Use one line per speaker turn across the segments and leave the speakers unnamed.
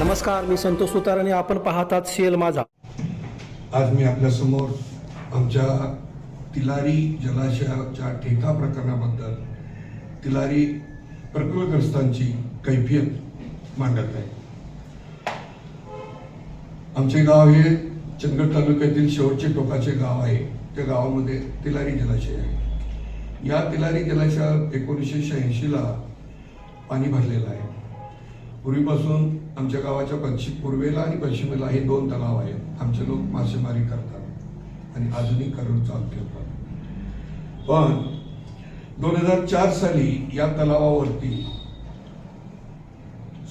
नमस्कार, मी संतोष सुतार आणि आपण पाहतात शेल माझा.
आज मी आपल्या समोर आमच्या तिलारी जलाशयाच्या ठेका प्रकरणाबद्दल तिलारी प्रकल्पग्रस्तांची कैफियत मांडत आहे. आमचे गाव हे चंदगड तालुक्यातील शेवटचे टोकाचे गाव आहे. त्या गावामध्ये तिलारी जलाशय आहे. या तिलारी जलाशयात 1986ला पाणी भरलेलं आहे. पूर्वीपासून आमच्या गावाच्या पूर्वेला आणि पश्चिमेला हे 2 तलाव आहेत. आमचे लोक मासेमारी करतात आणि अजूनही करून चालू ठेवतात. पण 2004 साली या तलावावरती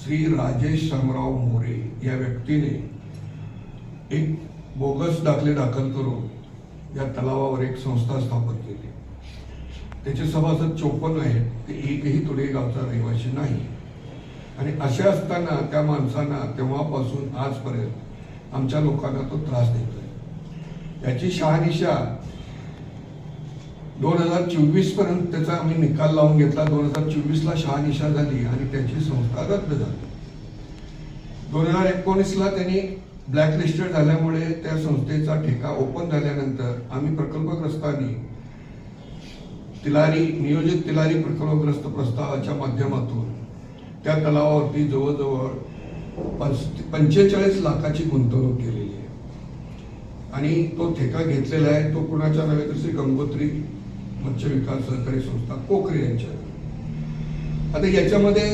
श्री राजेश शामराव मोरे या व्यक्तीने एक बोगस दाखले दाखल करून या तलावावर एक संस्था स्थापन केली. त्याचे सभासद 54 आहेत. ते एकही तुडे गावचा रहिवासी नाही. आणि अशा असताना त्या माणसांना तेव्हापासून आजपर्यंत आमच्या लोकांना तो त्रास देतोय. याची शहानिशा 2024 पर्यंत त्याचा आम्ही निकाल लावून घेतला. 2024ला शहानिशा झाली आणि त्याची संस्था रद्द झाली. 2019ला त्यांनी ब्लॅकलिस्टेड झाल्यामुळे त्या संस्थेचा ठेका ओपन झाल्यानंतर आम्ही प्रकल्पग्रस्तांनी नियोजित तिलारी प्रकल्पग्रस्त प्रस्तावाच्या माध्यमातून त्या तलावावरती जवळजवळ 45 लाखाची गुंतवणूक केलेली आहे. आणि तो ठेका घेतलेला आहे तो कुणाच्या नव्हे तर श्री गंगोत्री मत्स्य विकास सहकारी संस्था कोकरे यांच्या. आता याच्यामध्ये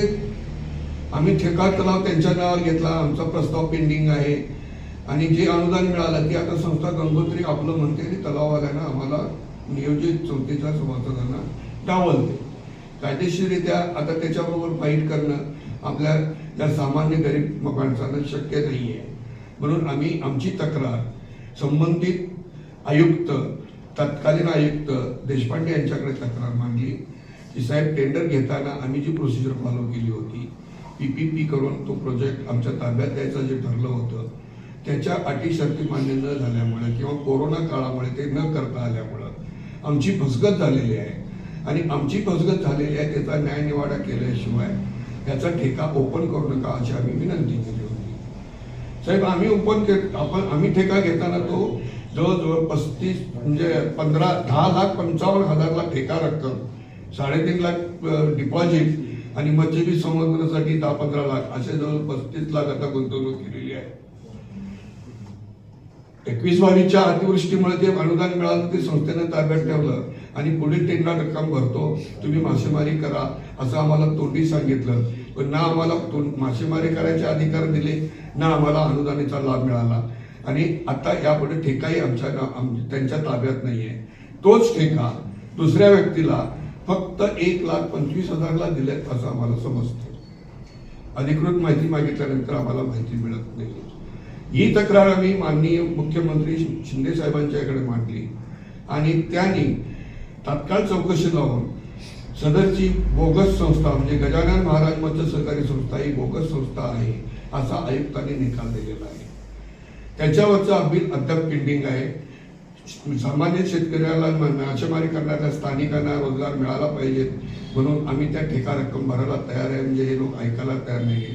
आम्ही ठेका तलाव त्यांच्या नावावर घेतला. आमचा प्रस्ताव पेंडिंग आहे आणि जे अनुदान मिळालं की आता संस्था गंगोत्री आपलं म्हणते आणि तलाववाल्यांना आम्हाला नियोजित संस्थेच्या सभासदांना डावलते. कायदेशीररित्या आता त्याच्याबरोबर फाईट करणं आपल्या या सामान्य गरीब माणसांना शक्य नाही आहे. म्हणून आम्ही आमची तक्रार संबंधित आयुक्त तत्कालीन आयुक्त देशपांडे यांच्याकडे तक्रार मांडली की साहेब टेंडर घेताना आम्ही जी प्रोसिजर फॉलो केली होती PPP करून तो प्रोजेक्ट आमच्या ताब्यात द्यायचं जे ठरलं होतं त्याच्या अटी शर्ती मान्य न झाल्यामुळे किंवा कोरोना काळामुळे ते न करता आल्यामुळं आमची फसगत झालेली आहे. आणि आमची फसगत झालेली आहे त्याचा न्यायनिवाडा केल्याशिवाय याचा ठेका ओपन करू नका अशी आम्ही विनंती केली होती. साहेब आम्ही ठेका घेताना तो जवळजवळ 35 म्हणजे 10,55,000 ठेका रक्कम 3.5 लाख डिपॉझिट आणि मच्छी संवर्धनासाठी 10-15 लाख असे जवळ 35 लाख आता गुंतवणूक केलेली आहे. 21-22च्या अतिवृष्टीमुळे ते अनुदान मिळालं ते संस्थेनं ताब्यात ठेवलं आणि पुढे 3 लाख रक्कम भरतो तुम्ही मासेमारी करा असं आम्हाला तोंडी सांगितलं. पण ना आम्हाला मासेमारी करायचे अधिकार दिले ना आम्हाला अनुदानाचा लाभ मिळाला. आणि आता यापुढे ठेकाही त्यांच्या ताब्यात नाहीये. तोच ठेका दुसऱ्या व्यक्तीला फक्त 1,25,000ला दिलेत असं आम्हाला समजतं. अधिकृत माहिती मागितल्यानंतर आम्हाला माहिती मिळत नाही. ही तक्रार आम्ही माननीय मुख्यमंत्री शिंदे साहेबांच्याकडे मांडली आणि त्यांनी तात्काळ चौकशी लावून सदरची बोगस संस्था म्हणजे गजानन महाराज मत्स्य सहकारी संस्था ही बोगस संस्था आहे असा आयुक्तांनी निकाल दिलेला आहे. त्याच्यावरचा अपील अद्याप पेंडिंग आहे. सामान्य शेतकऱ्याला मासेमारी करणाऱ्या स्थानिकांना रोजगार मिळाला पाहिजे म्हणून आम्ही त्या ठेका रक्कम भरायला तयार आहे. म्हणजे हे लोक ऐकायला तयार नाही.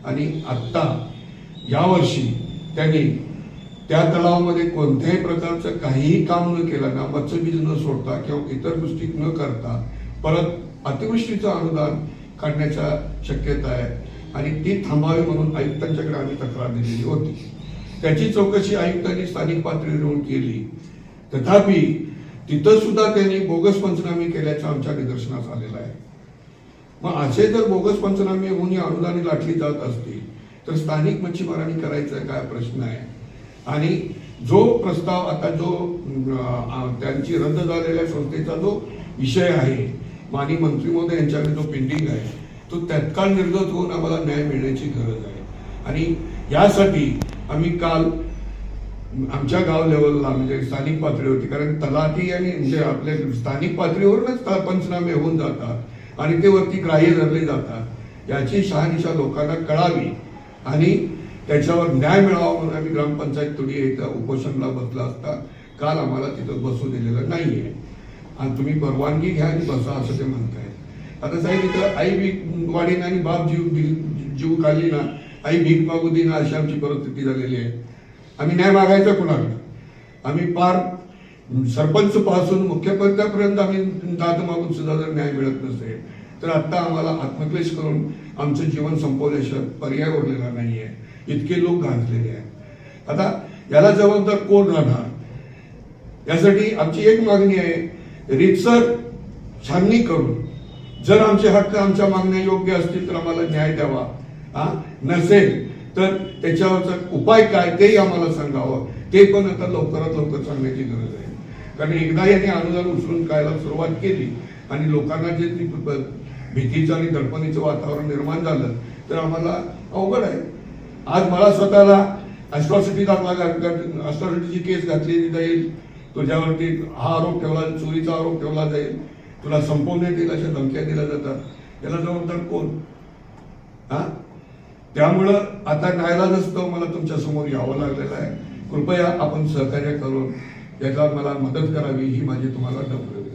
आणि आत्ता यावर्षी त्यांनी त्या तलावामध्ये कोणत्याही प्रकारचं काहीही काम न केलं ना मत्स्यबीज न सोडता किंवा इतर गोष्टी न करता परत अतिवृष्टीचं अनुदान काढण्याच्या शक्यता आहे आणि ती थांबावी म्हणून आयुक्तांच्याकडे आम्ही तक्रार दिलेली होती. त्याची चौकशी आयुक्तांनी स्थानिक पातळीवर केली. तथापि तिथं सुद्धा त्यांनी बोगस पंचनामे केल्याचं आमच्या निदर्शनास आलेलं आहे. मग असे जर बोगस पंचनामे होऊन ही अनुदाने लाटली जात असतील तर स्थानिक मच्छीमारांनी करायचा काय प्रश्न आहे. आणि जो प्रस्ताव आता त्यांची रद्द झालेल्या संस्थेचा जो विषय आहे माननीय मंत्री महोदय यांच्याकडे जो पेंडिंग आहे तो तत्काळ निर्गत होऊन आम्हाला न्याय मिळण्याची गरज आहे. आणि यासाठी आम्ही काल आमच्या गाव लेवलला म्हणजे स्थानिक पातळीवरती कारण तलाठी आणि म्हणजे आपल्या स्थानिक पातळीवरूनच पंचनामे होऊन जातात आणि ते वरती ग्राह्य धरले जातात याची शहानिशा लोकांना कळावी आणि त्याच्यावर न्याय मिळावा म्हणून आम्ही ग्रामपंचायत तुडी इथं उपोषणला बसला असता काल आम्हाला तिथं बसू दिलेलं नाहीये. आणि तुम्ही परवानगी घ्या आणि बसा असं ते म्हणताय. आता साहेब इथं आई बी वाढीन आणि बाप जीव काढली ना आई भीक मागू दे ना अशी आमची परिस्थिती झालेली आहे. आम्ही न्याय मागायचा कुणाला? आम्ही पार सरपंच पासून मुख्यमंत्र्यापर्यंत आम्ही दाद मागून सुद्धा जर न्याय मिळत नसेल तर आता आम्हाला आत्मक्लेश करून आमचं जीवन संपवल्याशिवाय पर्याय उरलेला नाहीये. इतके लोक गांजलेले आहेत. आता याला जबाबदार कोण राहणार? यासाठी आमची एक मागणी आहे, रीतसर छाननी करून जर आमचे हक्क आमच्या मागण्या योग्य असतील तर आम्हाला न्याय द्यावा. नसेल तर त्याच्यावरचा उपाय काय तेही आम्हाला सांगावं. ते पण आता लवकरात लवकर सांगण्याची गरज आहे. कारण एकदा यांनी अनुदान उचलून खायला सुरुवात केली आणि लोकांना जे भीतीचं आणि दडपणीचं वातावरण निर्माण झालं तर आम्हाला अवघड आहे. आज मला स्वतःला अॅट्रॉसिटी अॅट्रॉसिटीची केस घातली जाईल, तुझ्यावरती हा आरोप ठेवला, चोरीचा आरोप ठेवला जाईल, तुला संपवण्यात येईल अशा धमक्या दिल्या जातात. याला जबाबदार कोण? त्यामुळं आता नाईलाजास्तव मला तुमच्या समोर यावं लागलेलं आहे. कृपया आपण सहकार्य करून याचा मला मदत करावी ही माझी तुम्हाला नम्र विनंती.